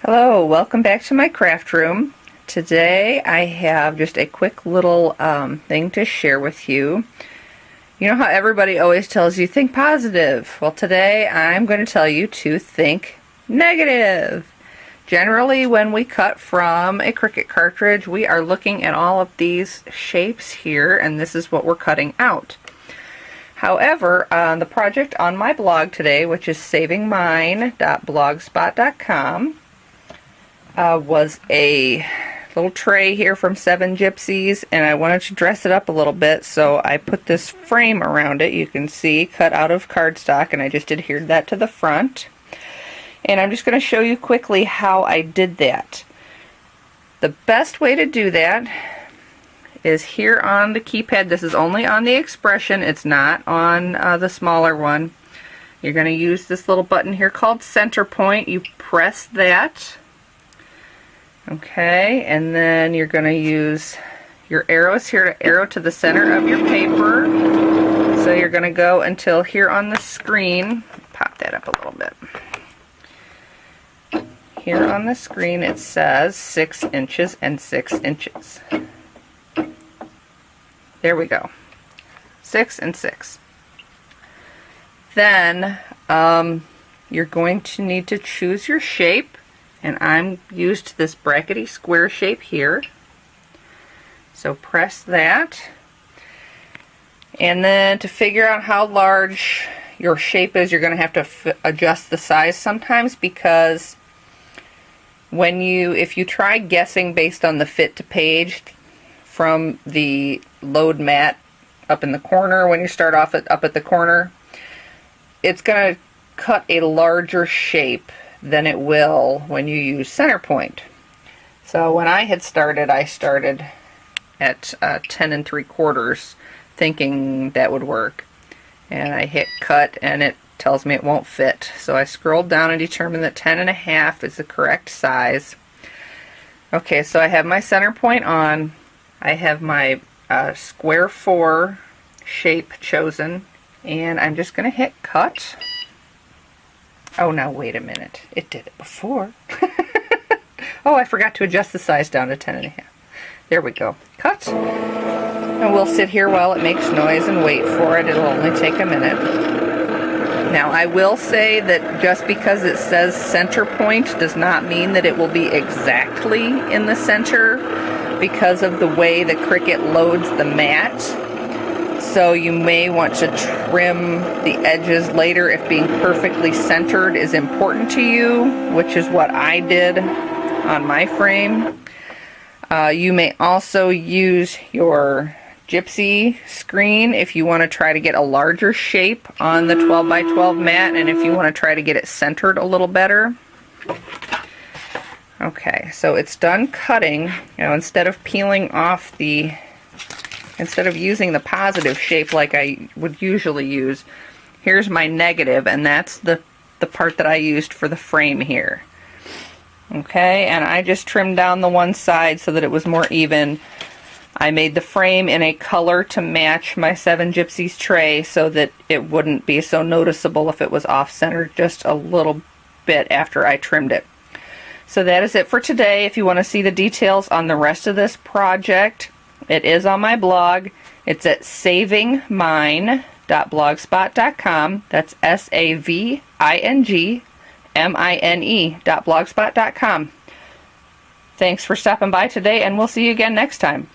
Hello, welcome back to my craft room. Today I have just a quick little thing to share with you. You know how everybody always tells you think positive? Well, today I'm going to tell you to think negative. Generally, when we cut from a Cricut cartridge, we are looking at all of these shapes here, and this is what we're cutting out. However, the project on my blog today, which is savingmine.blogspot.com, was a little tray here from Seven Gypsies, and I wanted to dress it up a little bit, so I put this frame around it. You can see, cut out of cardstock, and I just adhered that to the front. And I'm just going to show you quickly how I did that. The best way to do that is here on the keypad. This is only on the Expression, it's not on the smaller one. You're going to use this little button here called Center Point. You press that. Okay, and then you're going to use your arrows here to arrow to the center of your paper. So you're going to go until here on the screen. Pop that up a little bit. Here on the screen it says 6 inches and 6 inches. There we go. 6 and 6. Then you're going to need to choose your shape, and I'm used this brackety square shape here. So press that, and then to figure out how large your shape is, you're going to have to adjust the size sometimes, because if you try guessing based on the fit to page from the load mat up in the corner, when you start off up at the corner, it's going to cut a larger shape than it will when you use Center Point. So when I started at 10 3/4, thinking that would work, and I hit cut and it tells me it won't fit. So I scrolled down and determined that 10 1/2 is the correct size. Okay, so I have my Center Point on. I have my square 4 shape chosen, and I'm just going to hit cut. Oh, now wait a minute. It did it before. Oh, I forgot to adjust the size down to 10 1/2. There we go. Cut. And we'll sit here while it makes noise and wait for it. It'll only take a minute. Now, I will say that just because it says Center Point does not mean that it will be exactly in the center, because of the way the Cricut loads the mat. So you may want to trim the edges later if being perfectly centered is important to you, which is what I did on my frame. You may also use your Gypsy screen if you want to try to get a larger shape on the 12 by 12 mat, and if you want to try to get it centered a little better. Okay, so it's done cutting. Instead of using the positive shape like I would usually use, here's my negative, and that's the part that I used for the frame here. Okay, and I just trimmed down the one side so that it was more even. I made the frame in a color to match my Seven Gypsies tray so that it wouldn't be so noticeable if it was off-centered just a little bit after I trimmed it. So that is it for today. If you want to see the details on the rest of this project, it is on my blog. It's at savingmine.blogspot.com. That's savingmine.blogspot.com. Thanks for stopping by today, and we'll see you again next time.